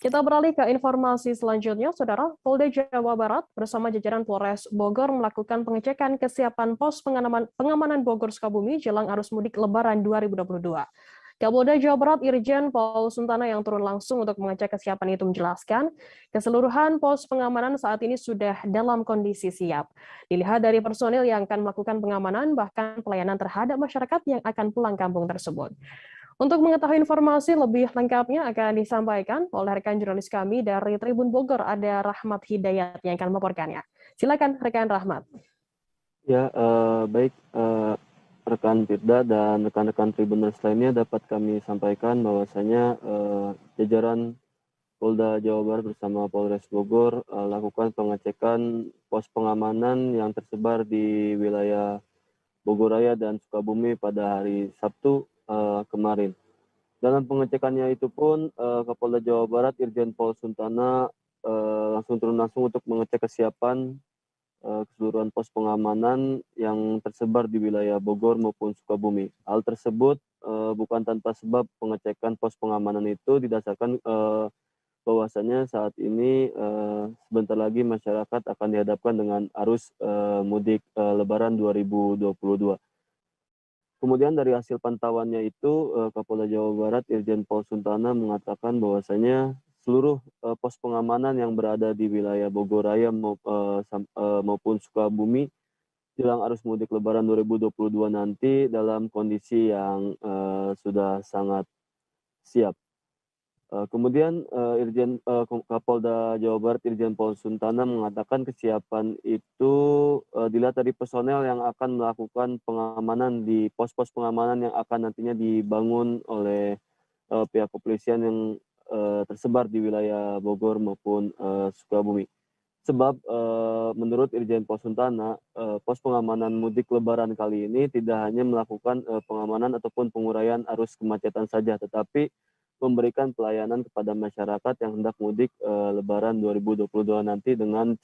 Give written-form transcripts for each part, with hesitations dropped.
Kita beralih ke informasi selanjutnya, Saudara. Polda Jawa Barat bersama jajaran Polres Bogor melakukan pengecekan kesiapan pos pengamanan Bogor Sukabumi jelang arus mudik Lebaran 2022. Kapolda Jawa Barat Irjen Pol Suntana yang turun langsung untuk mengecek kesiapan itu menjelaskan, keseluruhan pos pengamanan saat ini sudah dalam kondisi siap. Dilihat dari personil yang akan melakukan pengamanan, bahkan pelayanan terhadap masyarakat yang akan pulang kampung tersebut. Untuk mengetahui informasi lebih lengkapnya akan disampaikan oleh rekan jurnalis kami dari Tribun Bogor, ada Rahmat Hidayat yang akan melaporkannya. Silakan rekan Rahmat. Ya, baik rekan Firda dan rekan-rekan Tribuners lainnya dapat kami sampaikan bahwasanya jajaran Polda Jawa Barat bersama Polres Bogor lakukan pengecekan pos pengamanan yang tersebar di wilayah Bogor Raya dan Sukabumi pada hari Sabtu kemarin. Dalam pengecekannya itu pun Kapolda Jawa Barat Irjen Pol Suntana langsung turun langsung untuk mengecek kesiapan keseluruhan pos pengamanan yang tersebar di wilayah Bogor maupun Sukabumi. Hal tersebut bukan tanpa sebab. Pengecekan pos pengamanan itu didasarkan bahwasanya saat ini sebentar lagi masyarakat akan dihadapkan dengan arus mudik Lebaran 2022. Kemudian dari hasil pantauannya itu Kapolda Jawa Barat Irjen Pol Suntana mengatakan bahwasanya seluruh pos pengamanan yang berada di wilayah Bogor Raya maupun Sukabumi jelang arus mudik Lebaran 2022 nanti dalam kondisi yang sudah sangat siap. Kemudian Kapolda Jawa Barat Irjen Pol Suntana mengatakan kesiapan itu dilihat dari personel yang akan melakukan pengamanan di pos-pos pengamanan yang akan nantinya dibangun oleh pihak kepolisian yang tersebar di wilayah Bogor maupun Sukabumi. Sebab menurut Irjen Pol Suntana, pos pengamanan mudik Lebaran kali ini tidak hanya melakukan pengamanan ataupun penguraian arus kemacetan saja, tetapi memberikan pelayanan kepada masyarakat yang hendak mudik Lebaran 2022 nanti dengan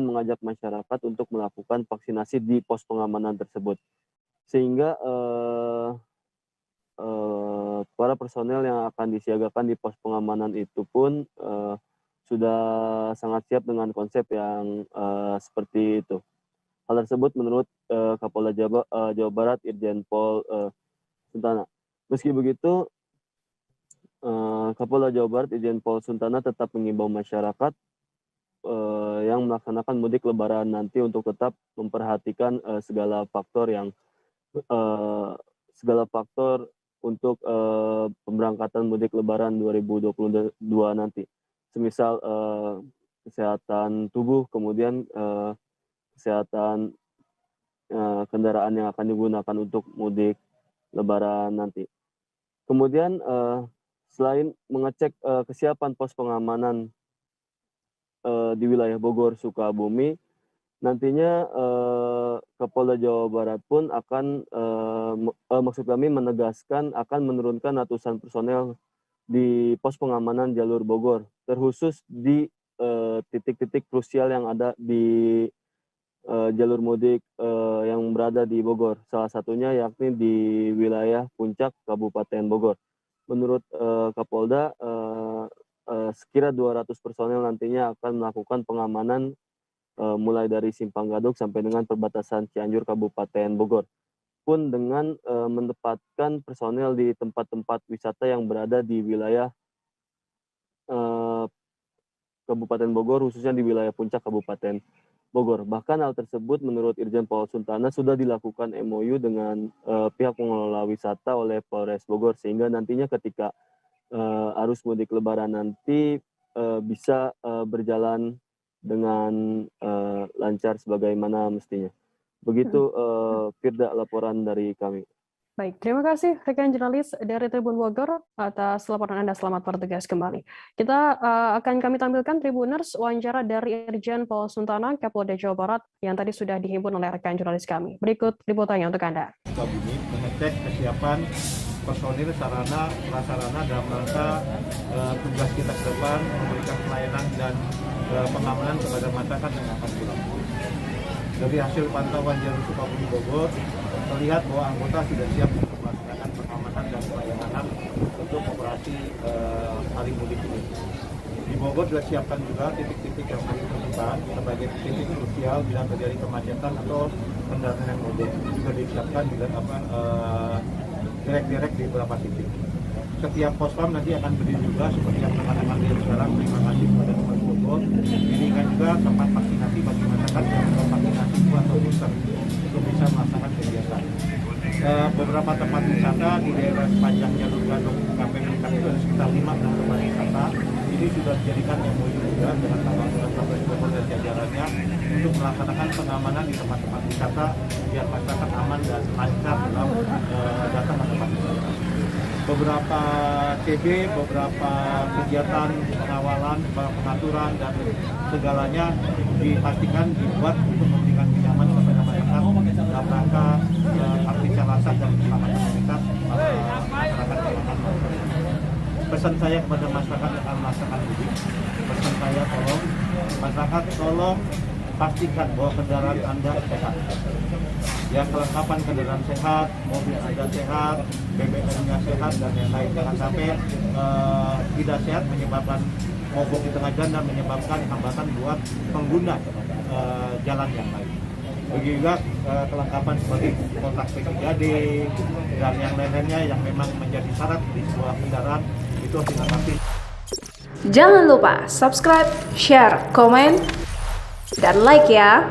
mengajak masyarakat untuk melakukan vaksinasi di pos pengamanan tersebut. Sehingga para personel yang akan disiagakan di pos pengamanan itu pun sudah sangat siap dengan konsep yang seperti itu. Hal tersebut menurut Kapolda Jawa Barat Irjen Pol Suntana. Meski begitu, Kapolda Jawa Barat Irjen Pol Suntana tetap mengimbau masyarakat yang melaksanakan mudik Lebaran nanti untuk tetap memperhatikan segala faktor untuk pemberangkatan mudik Lebaran 2022 nanti. Semisal kesehatan tubuh, kemudian kesehatan kendaraan yang akan digunakan untuk mudik Lebaran nanti. Kemudian selain mengecek kesiapan pos pengamanan di wilayah Bogor, Sukabumi, nantinya Kapolda Jawa Barat pun akan, maksud kami menegaskan akan menurunkan ratusan personel di pos pengamanan jalur Bogor, terkhusus di titik-titik krusial yang ada di jalur mudik yang berada di Bogor. Salah satunya yakni di wilayah Puncak, Kabupaten Bogor. Menurut Kapolda, sekira 200 personel nantinya akan melakukan pengamanan mulai dari Simpang Gadok sampai dengan perbatasan Cianjur, Kabupaten Bogor. Pun dengan menempatkan personel di tempat-tempat wisata yang berada di wilayah Kabupaten Bogor, khususnya di wilayah Puncak, Kabupaten Bogor. Bahkan hal tersebut menurut Irjen Pol Suntana sudah dilakukan MOU dengan pihak pengelola wisata oleh Polres Bogor, sehingga nantinya ketika arus mudik Lebaran nanti bisa berjalan dengan lancar sebagaimana mestinya. Begitu Firda laporan dari kami. Baik, terima kasih rekan jurnalis dari Tribun Bogor atas laporan Anda. Selamat bertugas kembali. Kita akan kami tampilkan Tribuners wawancara dari Irjen Pol Suntana, Kapolda Jawa Barat yang tadi sudah dihimpun oleh rekan jurnalis kami. Berikut liputannya untuk Anda. Sukabumi mengecek kesiapan personil, sarana, prasarana dalam rangka tugas kita ke depan memberikan pelayanan dan pengamanan kepada masyarakat yang akan pulang. Dari hasil pantauan jalur Sukabumi Bogor, terlihat bahwa anggota sudah siap untuk melaksanakan pengamanan dan pelayanan untuk operasi hari mudik ini. Di Bogor sudah siapkan juga titik-titik yang kami tentukan sebagai titik krusial bila terjadi kemacetan atau kendaraan yang mogok. Juga disiapkan juga direct di beberapa titik. Setiap pospam nanti akan berdiri juga seperti yang teman-teman lihat sekarang. Terima kasih kepada teman Bogor. Dirikan juga tempat vaksinasi bagi masyarakat yang mau vaksinasi atau booster untuk bisa melaksanakan kegiatan. Beberapa tempat wisata di daerah sepanjang jalur Gadok sampai Mekah itu ada sekitar 5 tempat wisata. Ini sudah dijadikan MOU juga dengan tanggal Kapolres Bogor dan jajarannya untuk melaksanakan pengamanan di tempat-tempat wisata biar masyarakat aman dan lancar dalam datang ke tempat wisata. Beberapa CB, beberapa kegiatan pengawalan, pengaturan dan segalanya dipastikan dibuat untuk memberikan kenyamanan kepada masyarakat dalam rangka aktivitas dan keselamatan masyarakat. Pesan saya kepada masyarakat yang akan melaksanakan mudik, pesan saya tolong masyarakat tolong pastikan bahwa kendaraan Anda sehat. Ya, kelengkapan kendaraan sehat, mobil Anda sehat, BBM-nya sehat dan yang lain. Jangan sampai tidak sehat menyebabkan mogok di tengah jalan dan menyebabkan hambatan buat pengguna jalan yang lain. Begitu juga kelengkapan seperti kotak P3D dan yang lainnya yang memang menjadi syarat di sebuah kendaraan itu harus dilengkapi. Jangan lupa subscribe, share, komen, dan like ya.